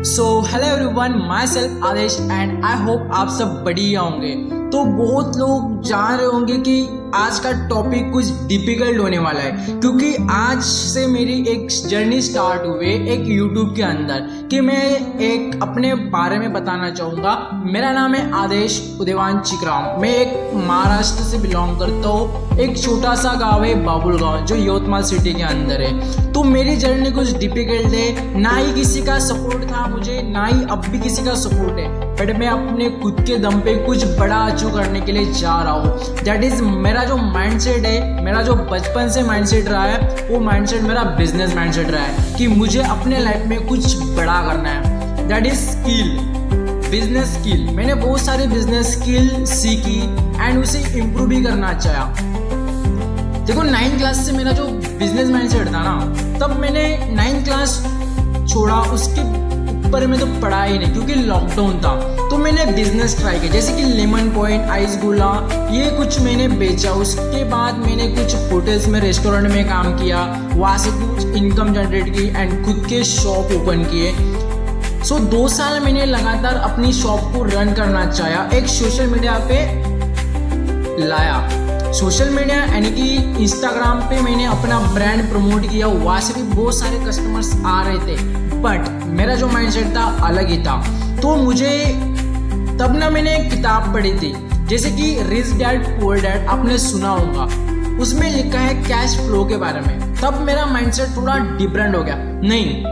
सो hello everyone, माई सेल्फ Adesh and I hope आप सब बढ़िया होंगे। तो बहुत लोग जान रहे होंगे कि आज का टॉपिक कुछ डिफिकल्ट होने वाला है, क्योंकि आज से मेरी एक जर्नी स्टार्ट हुई एक यूट्यूब के अंदर कि मैं एक अपने बारे में बताना चाहूँगा। मेरा नाम है आदेश उदयवान चिकराम। मैं एक महाराष्ट्र से बिलोंग करता हूँ। एक छोटा सा गाँव है बाबुल गाँव, जो यवतमाल सिटी के अंदर है। तो मेरी जर्नी कुछ डिफिकल्ट है, ना ही किसी का सपोर्ट था मुझे, ना ही अब भी किसी का सपोर्ट है, बट मैं अपने खुद के दम पे कुछ बड़ा अचीव करने के लिए जा रहा हूँ। दैट इज मेरा जो माइंडसेट है, मेरा जो बचपन से माइंडसेट रहा है, वो माइंडसेट मेरा बिजनेस माइंडसेट रहा है कि मुझे अपने लाइफ में कुछ बड़ा करना है। That is skill, business skill. मैंने बहुत सारे बिजनेस स्किल सीखी एंड उसे इम्प्रूव भी करना चाहा। देखो 9th क्लास से मेरा जो बिजनेस माइंडसेट था ना, तब मैंने 9th क्लास छोड़ा, उसके ऊपर में तो पढ़ा ही नहीं क्योंकि लॉकडाउन था। तो मैंने बिजनेस ट्राई किया, जैसे कि लेमन पॉइंट, आइस गोला, ये कुछ मैंने बेचा। उसके बाद मैंने कुछ होटल्स में, रेस्टोरेंट में काम किया, वहाँ से कुछ इनकम जनरेट की एंड खुद के शॉप ओपन किए। सो 2 साल मैंने लगातार अपनी शॉप को रन करना चाहा। एक सोशल मीडिया पे लाया, सोशल मीडिया यानी कि इंस्टाग्राम पे मैंने अपना ब्रांड प्रमोट किया। वहाँ से भी बहुत सारे कस्टमर्स आ रहे थे, बट मेरा जो माइंडसेट था अलग ही था। तो मुझे तब ना मैंने एक किताब पढ़ी थी, जैसे कि रिच डैड पुअर डैड, आपने सुना होगा। उसमें लिखा है कैश फ्लो के बारे में। तब मेरा माइंडसेट थोड़ा डिफरेंट हो गया। नहीं,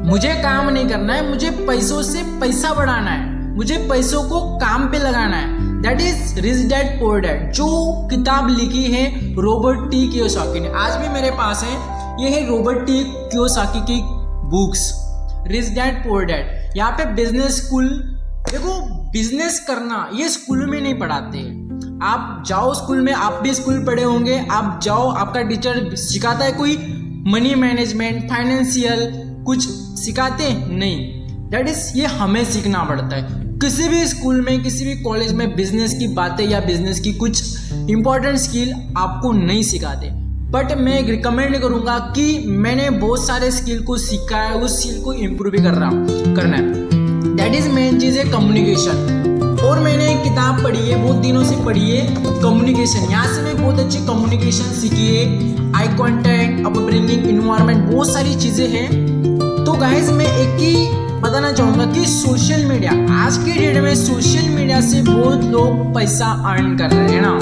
मुझे काम नहीं करना है, मुझे पैसों से पैसा बढ़ाना है, मुझे पैसों को काम पे लगाना है। That is rich dad poor dad, जो किताब लिखी है रॉबर्ट टी कियोसाकी ने। आज भी मेरे पास है, ये है रॉबर्ट टी कियोसाकी की books, rich dad poor dad. यहाँ पे बिजनेस स्कूल, देखो बिजनेस करना ये स्कूल में नहीं पढ़ाते। आप जाओ स्कूल में, आप भी स्कूल पढ़े होंगे, आप जाओ, आपका टीचर सिखाता है कोई मनी मैनेजमेंट, फाइनेंशियल कुछ सिखाते नहीं। दैट इज ये हमें सीखना पड़ता है। किसी भी स्कूल में, किसी भी कॉलेज में बिजनेस की बातें या बिजनेस की कुछ इंपॉर्टेंट स्किल आपको नहीं सिखाते। बट मैं रिकमेंड करूंगा कि मैंने बहुत सारे स्किल को सीखा है, उस स्किल को इम्प्रूव भी करना है। दैट इज मेन चीज़ है कम्युनिकेशन। और मैंने एक किताब पढ़ी है, बहुत दिनों से पढ़ी है, कम्युनिकेशन। यहाँ से मैं बहुत अच्छी कम्युनिकेशन सीखी है, आई कॉन्टैक्ट, अपब्रिंगिंग, इन्वायरमेंट, बहुत सारी चीज़ें हैं। तो गाइज मैं एक ही बताना चाहूँगा कि सोशल मीडिया, आज के डेट में सोशल मीडिया से बहुत लोग पैसा अर्न कर रहे हैं ना।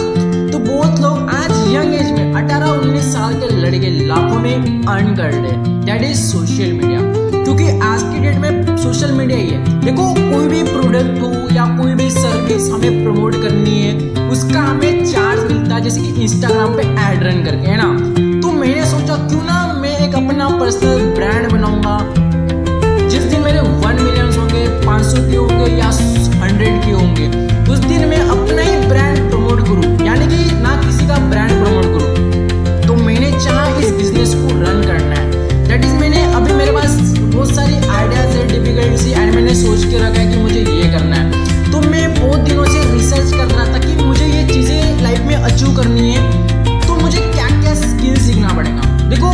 तो बहुत लोग आज यंग एज में 18-19 साल के लड़के लाखों में अर्न कर रहे हैं। दैट इज सोशल मीडिया, क्योंकि आज की डेट में सोशल मीडिया ही है। देखो कोई भी प्रोडक्ट हो या कोई भी सर्विस हमें प्रमोट करनी है, उसका हमें चार्ज मिलता है, जैसे कि इंस्टाग्राम पे ऐड रन करके, है ना। तो मैंने सोचा क्यों ना मैं एक अपना पर्सनल ब्रांड बनाऊंगा। जिस दिन मेरे 1 मिलियन होंगे, 500 के होंगे या 100 के होंगे, उस दिन मैं अपना ही ब्रांड प्रमोट करूं, यानी कि ना किसी का ब्रांड प्रमोट करूं। तो मैंने चाहा इस बिजनेस को रन करना है। दैट इज मैंने अभी मेरे पास बहुत सारी आइडियाज है, डिफिकल्ट सी, एंड मैंने सोच के रखा है कि मुझे ये करना है। तो मैं बहुत दिनों से रिसर्च कर रहा था कि मुझे ये चीज़ें लाइफ में अचीव करनी है, तो मुझे क्या क्या स्किल सीखना पड़ेगा। देखो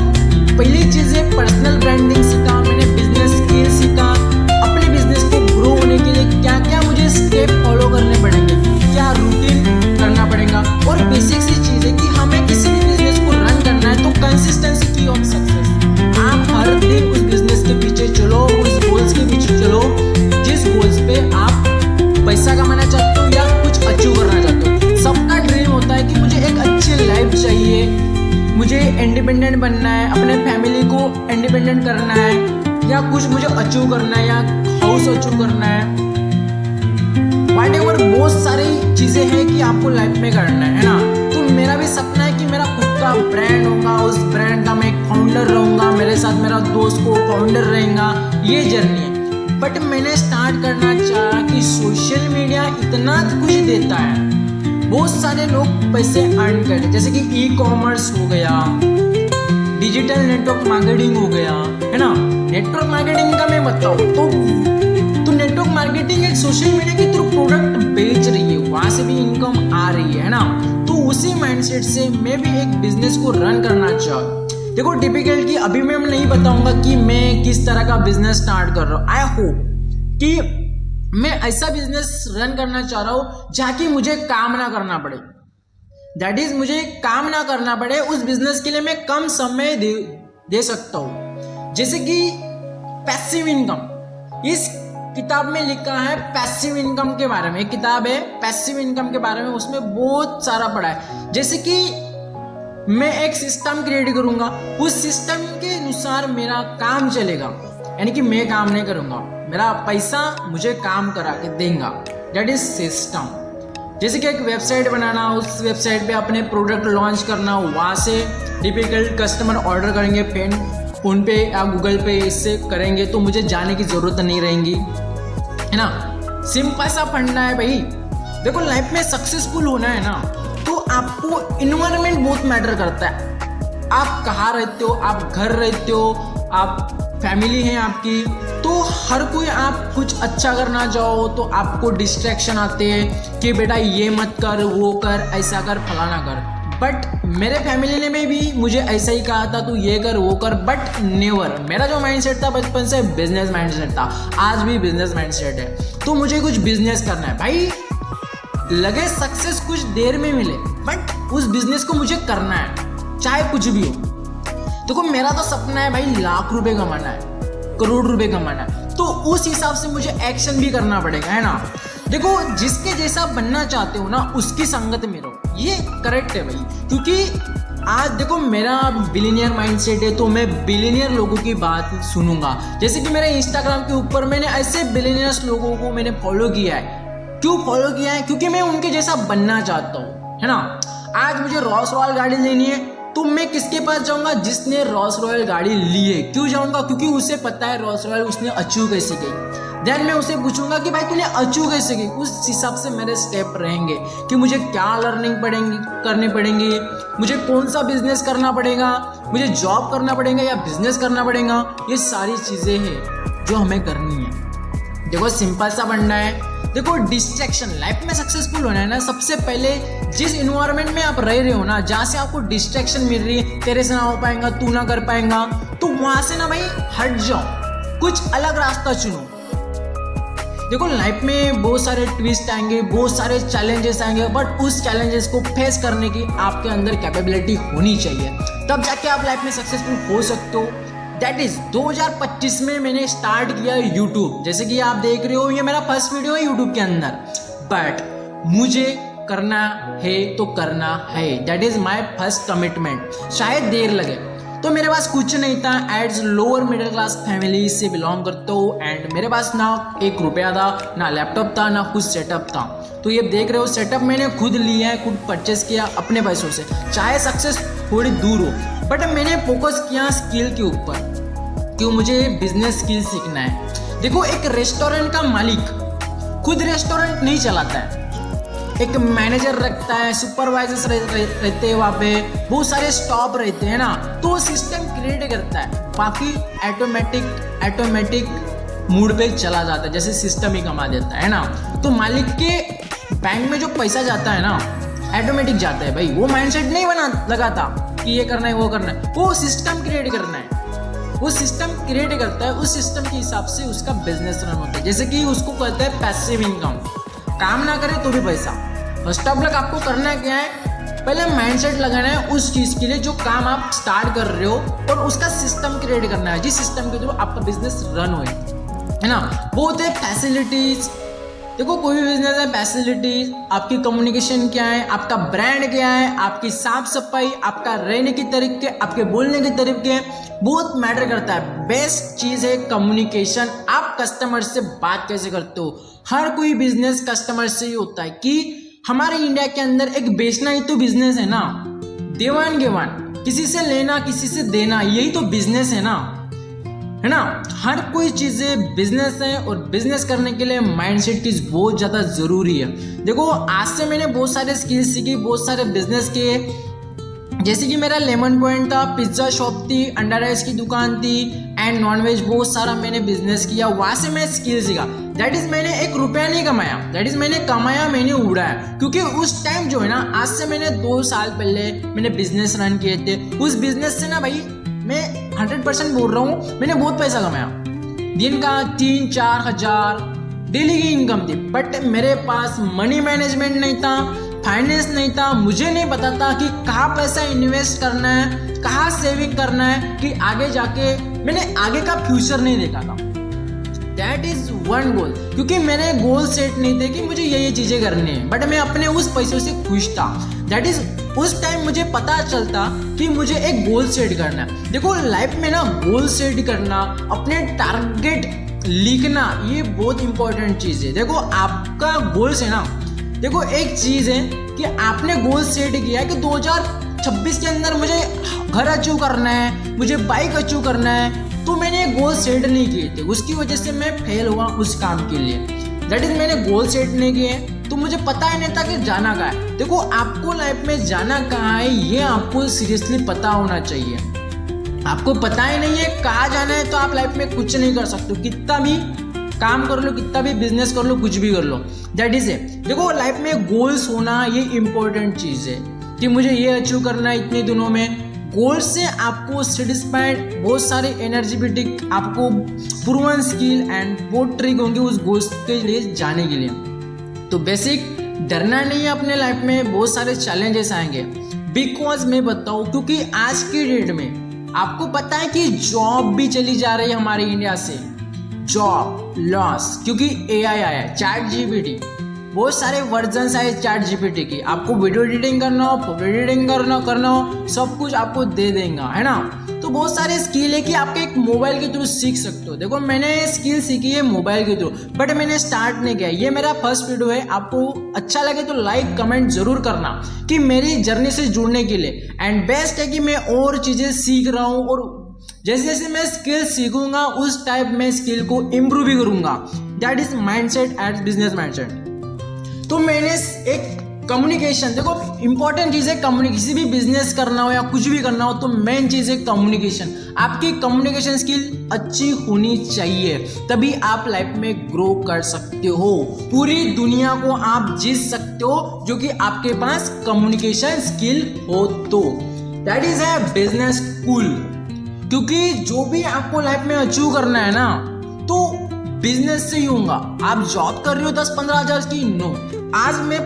पहली चीज़ है पर्सनल ब्रांडिंग सीखा मैंने, बिजनेस स्किल सीखा, अपने बिजनेस को ग्रो होने के लिए क्या क्या मुझे स्टेप फॉलो करने पड़ेंगे, क्या रूटीन करना पड़ेगा। और बेसिक सी चीज़ है कि हमें किसी भी बिजनेस को रन करना है तो कंसिस्टेंसी की ऑफ सक्सेस। आप हर दिन उस बिजनेस के पीछे चलो, उस गोल्स के पीछे चलो, जिस गोल्स पे आप पैसा कमाना चाहते हो या कुछ अचीव करना चाहते हो। सबका ड्रीम होता है कि मुझे एक अच्छी लाइफ चाहिए, मुझे इंडिपेंडेंट बनना है, अपने फैमिली को इंडिपेंडेंट करना है, या कुछ मुझे अचीव करना है, या हाउस अचीव करना है। व्हाटएवर बहुत सारी चीज़ें हैं कि आपको लाइफ में करना है ना। तो मेरा भी सपना है कि मेरा खुद का ब्रांड होगा, उस ब्रांड का मैं एक फाउंडर रहूँगा, मेरे साथ मेरा दोस्त को फाउंडर रहेगा। ये जर्नी है। बट मैंने स्टार्ट करना चाहा कि सोशल मीडिया इतना कुछ देता है, बहुत सारे लोग पैसे अर्न करते, जैसे कि ई कॉमर्स हो गया, डिजिटल नेटवर्क मार्केटिंग हो गया, है ना। नेटवर्क मार्केटिंग का मैं बताऊँ तो नेटवर्क मार्केटिंग एक सोशल मीडिया के थ्रू प्रोडक्ट बेच रही है, वहाँ से भी इनकम आ रही है ना। तो उसी माइंडसेट से मैं भी एक बिजनेस को रन करना चाहूँ। देखो डिफिकल्ट की अभी मैं नहीं बताऊंगा कि मैं किस तरह का बिजनेस स्टार्ट कर रहा हूँ। आई होप कि मैं ऐसा बिजनेस रन करना चाह रहा हूँ जहाँ की मुझे काम ना करना पड़े, दैट इज मुझे काम ना करना पड़े। उस बिजनेस के लिए मैं कम समय दे सकता हूँ। जैसे कि पैसिव इनकम, इस किताब में लिखा है पैसिव इनकम के बारे में। एक किताब है पैसिव इनकम के बारे में, उसमें बहुत सारा पढ़ा है। जैसे कि मैं एक सिस्टम क्रिएट करूंगा, उस सिस्टम के अनुसार मेरा काम चलेगा, यानी कि मैं काम नहीं करूंगा, मेरा पैसा मुझे काम करा के देगा, दैट इज सिस्टम। जैसे कि एक वेबसाइट बनाना, उस वेबसाइट पे अपने प्रोडक्ट लॉन्च करना, वहाँ से डिफिकल्ट कस्टमर ऑर्डर करेंगे, फोन पे या गूगल पे इससे करेंगे तो मुझे जाने की ज़रूरत नहीं रहेगी, है ना। सिंपल सा फंडा है भाई। देखो लाइफ में सक्सेसफुल होना है ना, तो आपको इन्वायरमेंट बहुत मैटर करता है। आप कहाँ रहते हो, आप घर रहते हो, आप फैमिली है आपकी, तो हर कोई आप कुछ अच्छा करना चाहो तो आपको डिस्ट्रैक्शन आते हैं कि बेटा ये मत कर, वो कर, ऐसा कर, फलाना कर। बट मेरे फैमिली ने भी मुझे ऐसा ही कहा था, तू ये कर, वो कर, बट नेवर। मेरा जो माइंडसेट था बचपन से बिजनेस माइंडसेट था, आज भी बिजनेस माइंडसेट है। तो मुझे कुछ बिजनेस करना है भाई, लगे सक्सेस कुछ देर में मिले, बट उस बिजनेस को मुझे करना है, चाहे कुछ भी हो। देखो मेरा तो सपना है भाई लाख रुपए कमाना है, करोड़ रुपए कमाना है, तो उस हिसाब से मुझे एक्शन भी करना पड़ेगा, है ना। देखो जिसके जैसा बनना चाहते हो ना, उसकी संगत में रहो, ये करेक्ट है भाई। क्योंकि आज देखो मेरा बिलियनियर माइंडसेट है, तो मैं बिलियनियर लोगों की बात सुनूंगा। जैसे कि मेरे इंस्टाग्राम के ऊपर मैंने ऐसे बिलियनियर्स लोगों को मैंने फॉलो किया है। क्यों फॉलो किया है? क्योंकि मैं उनके जैसा बनना चाहता हूँ, है ना। आज मुझे रॉल्स रॉयल गाड़ी लेनी है, तो मैं किसके पास जाऊंगा? जिसने रॉल्स रॉयल गाड़ी ली है। क्यों जाऊंगा? क्योंकि उसे पता है रॉल्स रॉयल उसने अचीव कैसे की। देन मैं उसे पूछूंगा कि भाई तूने अचीव कैसे की। उस हिसाब से मेरे स्टेप रहेंगे कि मुझे क्या लर्निंग करनी पड़ेंगी, मुझे कौन सा बिजनेस करना पड़ेगा, मुझे जॉब करना पड़ेगा या बिजनेस करना पड़ेगा। ये सारी चीज़ें हैं जो हमें करनी है। देखो सिंपल सा फंडा है। देखो डिस्ट्रैक्शन, लाइफ में सक्सेसफुल होना है ना, सबसे पहले जिस इन्वायरमेंट में आप रह रहे हो ना, जहाँ से आपको डिस्ट्रैक्शन मिल रही है, तेरे से ना हो पाएगा, तू ना कर पाएगा, तो वहाँ से ना भाई हट जाओ, कुछ अलग रास्ता चुनो। देखो लाइफ में बहुत सारे ट्विस्ट आएंगे, बहुत सारे चैलेंजेस आएंगे, बट उस चैलेंजेस को फेस करने की आपके अंदर कैपेबिलिटी होनी चाहिए, तब जाके आप लाइफ में सक्सेसफुल हो सकते हो। दैट इज 2025 में मैंने स्टार्ट किया यूट्यूब। जैसे कि आप देख रहे हो ये मेरा फर्स्ट वीडियो है यूट्यूब के अंदर, बट मुझे करना है तो करना है। That is my first commitment. शायद देर लगे, तो मेरे पास कुछ नहीं था। As lower middle class family से बिलोंग करता हूँ, एंड मेरे पास ना 1 रुपया था, ना लैपटॉप था, ना कुछ सेटअप था। तो ये देख रहे हो सेटअप मैंने खुद लिया है, खुद परचेस किया अपने पैसों से। चाहे सक्सेस थोड़ी दूर हो, बट मैंने फोकस किया स्किल के ऊपर, क्यों मुझे बिजनेस स्किल सीखना है। देखो एक रेस्टोरेंट का मालिक खुद रेस्टोरेंट नहीं चलाता है, एक मैनेजर रखता है, सुपरवाइजर्स रहते हैं, वहाँ पे बहुत सारे स्टॉप रहते हैं ना, तो वो सिस्टम क्रिएट करता है, बाकी ऑटोमेटिक मूड पे चला जाता है, जैसे सिस्टम ही कमा देता है ना। तो मालिक के बैंक में जो पैसा जाता है ना, ऑटोमेटिक जाता है भाई। वो माइंडसेट नहीं लगाता कि ये करना है वो करना है, वो सिस्टम क्रिएट करना है, वो सिस्टम क्रिएट करता है, उस सिस्टम के हिसाब से उसका बिजनेस रन होता है। जैसे कि उसको कहते हैं पैसिव इनकम, काम ना करे तो भी पैसा। फर्स्ट ऑफ ऑल आपको करना क्या है, पहले माइंडसेट लगाना है उस चीज़ के लिए जो काम आप स्टार्ट कर रहे हो, और उसका सिस्टम क्रिएट करना है जिस सिस्टम के थ्रू आपका बिजनेस रन होए, है ना। बहुत है फैसिलिटीज। देखो कोई भी बिजनेस है, फैसिलिटीज, आपकी कम्युनिकेशन क्या है, आपका ब्रांड क्या है, आपकी साफ सफाई, आपका रहने के तरीके, आपके बोलने के तरीके, बहुत मैटर करता है। बेस्ट चीज़ है कम्युनिकेशन। आप कस्टमर से बात कैसे करते हो। हर कोई बिजनेस कस्टमर से ही होता है। कि हमारे इंडिया के अंदर एक बेचना ही तो बिजनेस है ना, देवान गेवान, किसी से लेना किसी से देना, यही तो बिजनेस है ना, है ना। हर कोई चीज़ें बिजनेस है, और बिजनेस करने के लिए माइंडसेट की बहुत ज़्यादा ज़रूरी है। देखो आज से मैंने बहुत सारे स्किल्स सीखी, बहुत सारे बिजनेस किए। जैसे कि मेरा लेमन पॉइंट था, पिज्ज़ा शॉप थी, अंडा राइस की दुकान थी, एंड नॉनवेज बहुत सारा मैंने बिजनेस किया। वहाँ से मैं स्किल सीखा। दैट इज़ मैंने 1 रुपया नहीं कमाया, दैट इज़ मैंने कमाया, मैंने उड़ाया। क्योंकि उस टाइम जो है ना, आज से मैंने 2 साल पहले मैंने बिजनेस रन किए थे। उस बिजनेस से ना भाई मैं 100% बोल रहा हूँ, मैंने बहुत पैसा कमाया। दिन का 3-4 हज़ार डेली की इनकम थी, बट मेरे पास मनी मैनेजमेंट नहीं था, फाइनेंस नहीं था, मुझे नहीं पता था कि कहाँ पैसा इन्वेस्ट करना है, कहाँ सेविंग करना है, कि आगे जाके मैंने आगे का फ्यूचर नहीं देखा था। दैट इज वन गोल, क्योंकि मैंने गोल सेट नहीं थे कि मुझे ये चीजें करनी है, बट मैं अपने उस पैसों से खुश था। दैट इज उस टाइम मुझे पता चलता कि मुझे एक गोल सेट करना है। देखो लाइफ में ना गोल सेट करना, अपने टारगेट लिखना, ये बहुत इंपॉर्टेंट चीज है। देखो आपका गोल्स है ना, देखो एक चीज है कि आपने गोल सेट किया है कि 2026 के अंदर मुझे घर अचीव करना है, मुझे बाइक अचीव करना है, तो मैंने गोल सेट नहीं किए थे, उसकी वजह से मैं फेल हुआ उस काम के लिए। दैट इज मैंने गोल सेट नहीं किए, तो मुझे पता ही नहीं था कि जाना कहाँ है। देखो आपको लाइफ में जाना कहाँ है ये आपको सीरियसली पता होना चाहिए। आपको पता ही नहीं है कहाँ जाना है तो आप लाइफ में कुछ नहीं कर सकते, कितना भी काम कर लो, कितना भी बिजनेस कर लो, कुछ भी कर लो। दैट इज है। देखो लाइफ में गोल्स होना ये इंपॉर्टेंट चीज है कि मुझे ये अचीव करना है इतने दिनों में। गोल से आपको सेटिस्फाइड बहुत सारे एनर्जेटिक, आपको प्रूवन स्किल एंड बहुत ट्रिक होंगे उस गोल्स के लिए जाने के लिए। तो बेसिक डरना नहीं है अपने लाइफ में, बहुत सारे चैलेंजेस आएंगे। बिकॉज मैं बताऊँ, क्योंकि आज की डेट में आपको पता है कि जॉब भी चली जा रही है हमारे इंडिया से, जॉब लॉस, क्योंकि AI आया है, चैट जीपीटी, बहुत सारे वर्जन्स आए चैट जीपीटी की। आपको वीडियो एडिटिंग करना हो, फोटो एडिटिंग करना हो, सब कुछ आपको दे देगा, है ना। तो बहुत सारे स्किल है कि आपके एक मोबाइल के थ्रू सीख सकते हो। देखो मैंने स्किल सीखी है मोबाइल के थ्रू, बट मैंने स्टार्ट नहीं किया। ये मेरा फर्स्ट वीडियो है, आपको अच्छा लगे तो लाइक कमेंट जरूर करना कि मेरी जर्नी से जुड़ने के लिए। एंड बेस्ट है कि मैं और चीज़ें सीख रहा हूँ, और जैसे जैसे मैं स्किल सीखूंगा उस टाइप में स्किल को इम्प्रूव भी करूंगा। That is mindset as business mindset. तो मैंने एक कम्युनिकेशन, देखो इंपॉर्टेंट चीज़ है कम्युनिकेशन, किसी भी बिजनेस करना हो या कुछ भी करना हो तो मेन चीज़ है कम्युनिकेशन। आपकी कम्युनिकेशन स्किल अच्छी होनी चाहिए, तभी आप लाइफ में ग्रो कर सकते हो, पूरी दुनिया को आप जीत सकते हो जो कि आपके पास कम्युनिकेशन स्किल हो तो। दैट इज है बिजनेस स्कूल। क्योंकि जो भी आपको लाइफ में अचीव करना है ना, तो बिजनेस से ही होगा। आप जॉब कर रहे हो 10-15 हज़ार की, नो, आज मैं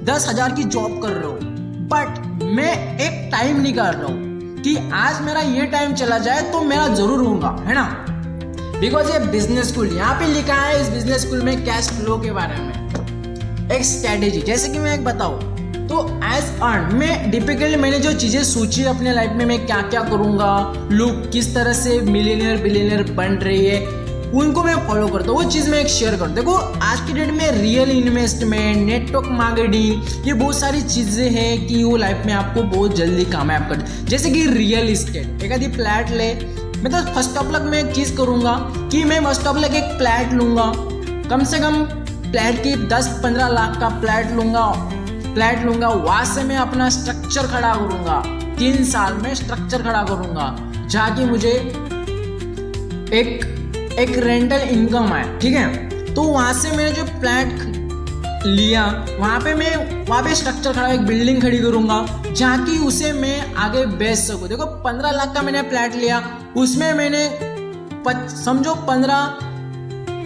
10 हज़ार की जॉब कर रहा हूँ, बट मैं एक टाइम निकाल रहा हूँ कि आज मेरा ये टाइम चला जाए तो मेरा जरूर होगा, है ना। बिकॉज ये बिजनेस स्कूल, यहाँ पे लिखा है इस बिजनेस स्कूल में कैश फ्लो के बारे में एक स्ट्रेटेजी। जैसे कि मैं एक बताऊँ तो एज अर्न में डिपिकली मैंने जो चीज़ें सोची अपने लाइफ में, मैं क्या क्या करूँगा, लोग किस तरह से मिलियनियर बिलियनियर बन रही है, उनको मैं फॉलो करता हूँ, वो चीज़ मैं एक शेयर करता हूँ। देखो आज की डेट में रियल इन्वेस्टमेंट, नेटवर्क मार्केटिंग, ये बहुत सारी चीज़ें हैं कि वो लाइफ में आपको बहुत जल्दी कामयाब कर। जैसे कि रियल इस्टेट, एक आधी फ्लैट ले, मैं तो फर्स्ट ऑफ लक में एक चीज़ करूँगा कि मैं फर्स्ट ऑफ लक एक फ्लैट लूँगा, कम से कम फ्लैट की 10-15 लाख का फ्लैट लूँगा, वहाँ से मैं अपना स्ट्रक्चर खड़ा करूँगा, 3 साल में स्ट्रक्चर खड़ा करूँगा, जहाँ की मुझे एक रेंटल इनकम है, ठीक है। तो वहाँ से मैंने जो फ्लैट लिया, वहाँ पे स्ट्रक्चर खड़ा, एक बिल्डिंग खड़ी करूँगा जहाँ की उसे मैं आगे बेच सकूँ। देखो 15 लाख का मैंने फ्लैट लिया, उसमें मैंने समझो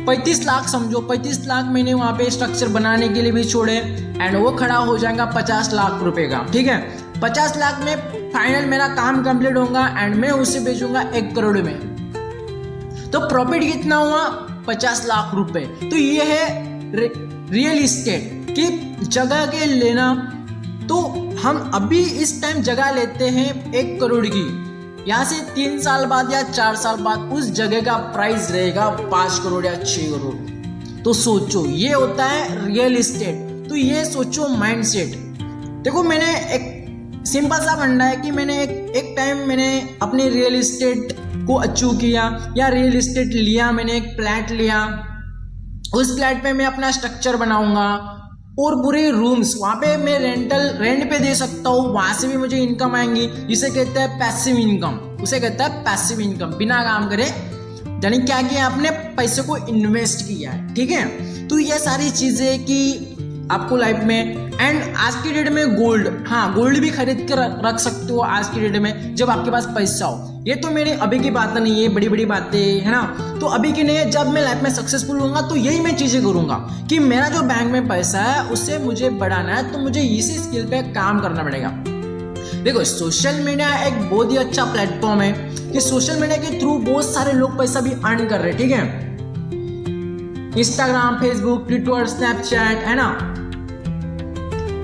35 लाख, समझो 35 लाख मैंने वहाँ पे स्ट्रक्चर बनाने के लिए भी छोड़े, एंड वो खड़ा हो जाएगा 50 लाख रुपए का, ठीक है। 50 लाख में फाइनल मेरा काम कंप्लीट होगा एंड मैं उसे बेचूंगा 1 करोड़ में, तो प्रॉफिट कितना हुआ 50 लाख रुपए। तो ये है रियल इस्टेट की जगह के लेना। तो हम अभी इस टाइम जगह लेते हैं 1 करोड़ की, यहाँ से 3 साल बाद या 4 साल बाद उस जगह का प्राइस रहेगा 5 करोड़ या 6 करोड़। तो सोचो, ये होता है रियल इस्टेट। तो ये सोचो माइंडसेट। देखो मैंने एक सिंपल सा फंडा है कि मैंने एक टाइम मैंने अपने रियल इस्टेट को अचीव किया या रियल इस्टेट लिया, मैंने एक फ्लैट लिया, उस फ्लैट पे मैं अपना स्ट्रक्चर बनाऊंगा और पूरे रूम्स वहाँ पे मैं रेंट पे दे सकता हूँ, वहाँ से भी मुझे इनकम आएंगी, जिसे कहते हैं पैसिव इनकम। उसे कहता है पैसिव इनकम, बिना काम करे, यानी क्या किया आपने पैसे को इन्वेस्ट किया है, ठीक है। तो ये सारी चीज़ें कि आपको लाइफ में। एंड आज की डेट में गोल्ड, हाँ गोल्ड भी खरीद कर रख सकते हो आज की डेट में जब आपके पास पैसा हो। ये तो मेरे अभी की बात नहीं है, बड़ी बड़ी बातें है ना। तो अभी की नहीं, जब मैं लाइफ में सक्सेसफुल होऊंगा तो यही मैं चीजें करूंगा कि मेरा जो बैंक में पैसा है उससे मुझे बढ़ाना है, तो मुझे इसी स्किल पे काम करना पड़ेगा। देखो सोशल मीडिया एक बहुत ही अच्छा प्लेटफॉर्म है कि सोशल मीडिया के थ्रू बहुत सारे लोग पैसा भी अर्न कर रहे हैं, ठीक है। इंस्टाग्राम, फेसबुक, ट्विटर, स्नैपचैट, है ना।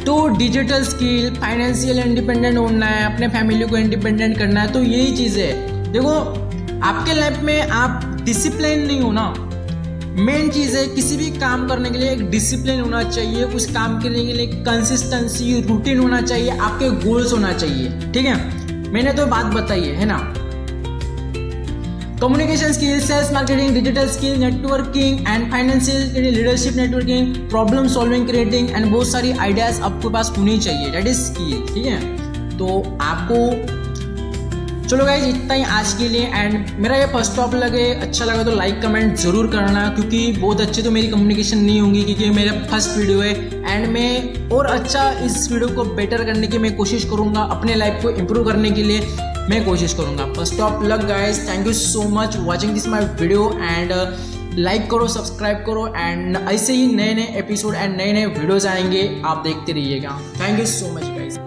तो डिजिटल स्किल, फाइनेंशियल इंडिपेंडेंट होना है, अपने फैमिली को इंडिपेंडेंट करना है, तो यही चीज़ है। देखो आपके लाइफ में आप डिसिप्लिन नहीं हो ना, मेन चीज़ है किसी भी काम करने के लिए एक डिसिप्लिन होना चाहिए, उस काम करने के लिए कंसिस्टेंसी, रूटीन होना चाहिए, आपके गोल्स होना चाहिए, ठीक है। मैंने तो बात बताई है ना। Communication skill, sales marketing, digital skill, networking and financial leadership, networking, problem solving, creating and बहुत सारी आइडियाज आपके पास होनी चाहिए, दैट इज स्किल, ठीक है। तो आपको चलो गाइज इतना ही आज के लिए। एंड मेरा ये फर्स्ट टॉप लगे अच्छा लगा तो लाइक कमेंट जरूर करना, क्योंकि बहुत अच्छी तो मेरी कम्युनिकेशन नहीं होंगी क्योंकि मेरा फर्स्ट वीडियो है। एंड मैं और अच्छा इस वीडियो को बेटर करने की मैं कोशिश करूँगा, अपने लाइफ को इम्प्रूव करने के लिए मैं कोशिश करूँगा। First of luck guys, thank you so much watching this my video. And like करो, सब्सक्राइब करो, एंड ऐसे ही नए नए एपिसोड एंड नए नए वीडियोज़ आएंगे, आप देखते रहिएगा। Thank you so much guys.